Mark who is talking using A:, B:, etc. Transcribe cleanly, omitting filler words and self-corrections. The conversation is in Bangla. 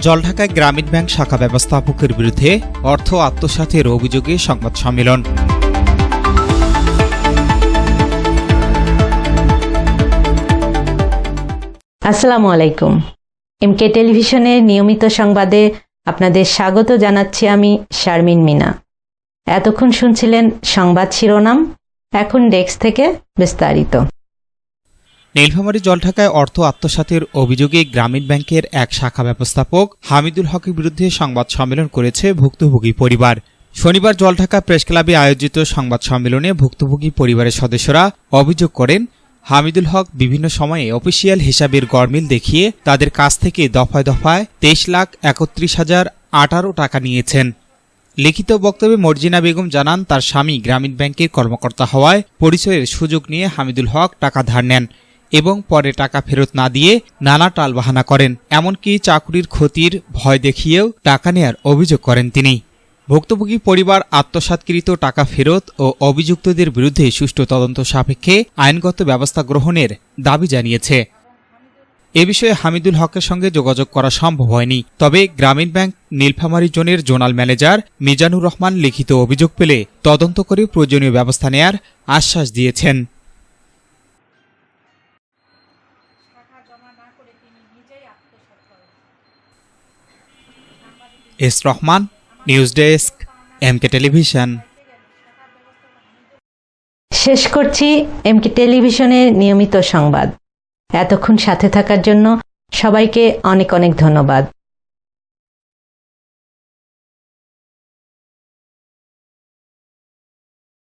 A: জলঢাকায় গ্রামীণ ব্যাংক শাখা ব্যবস্থাপকের বিরুদ্ধে অর্থ আত্মসাতের অভিযোগে সংবাদ সম্মেলন।
B: আসসালামু আলাইকুম। এমকে টেলিভিশনের নিয়মিত সংবাদে আপনাদের স্বাগত জানাচ্ছি আমি শারমিন মিনা। এতক্ষণ শুনছিলেন সংবাদ শিরোনাম, এখন ডেস্ক থেকে বিস্তারিত।
A: নীলফামারী জলঢাকায় অর্থ আত্মসাতের অভিযোগে গ্রামীণ ব্যাংকের এক শাখা ব্যবস্থাপক হামিদুল হকের বিরুদ্ধে সংবাদ সম্মেলন করেছে ভুক্তভোগী পরিবার। শনিবার জলঢাকা প্রেসক্লাবে আয়োজিত সংবাদ সম্মেলনে ভুক্তভোগী পরিবারের সদস্যরা অভিযোগ করেন, হামিদুল হক বিভিন্ন সময়ে অফিসিয়াল হিসাবের গরমিল দেখিয়ে তাদের কাছ থেকে দফায় দফায় 23,31,018 টাকা নিয়েছেন। লিখিত বক্তব্যে মর্জিনা বেগম জানান, তার স্বামী গ্রামীণ ব্যাংকের কর্মকর্তা হওয়ায় পরিচয়ের সুযোগ নিয়ে হামিদুল হক টাকা ধার নেন এবং পরে টাকা ফেরত না দিয়ে নানা টালবাহানা করেন। এমনকি চাকরির ক্ষতির ভয় দেখিয়েও টাকা নেয়ার অভিযোগ করেন তিনি। ভুক্তভোগী পরিবার আত্মসাৎকৃত টাকা ফেরত ও অভিযুক্তদের বিরুদ্ধে সুষ্ঠু তদন্ত সাপেক্ষে আইনগত ব্যবস্থা গ্রহণের দাবি জানিয়েছে। এ বিষয়ে হামিদুল হকের সঙ্গে যোগাযোগ করা সম্ভব হয়নি। তবে গ্রামীণ ব্যাংক নীলফামারী জোনের জোনাল ম্যানেজার মিজানুর রহমান লিখিত অভিযোগ পেলে তদন্ত করে প্রয়োজনীয় ব্যবস্থা নেয়ার আশ্বাস দিয়েছেন। S Rahman, news desk, MK television.
B: শেষ করছি এমকে টেলিভিশনের নিয়মিত সংবাদ। এতক্ষণ সাথে থাকার জন্য সবাইকে অনেক অনেক ধন্যবাদ।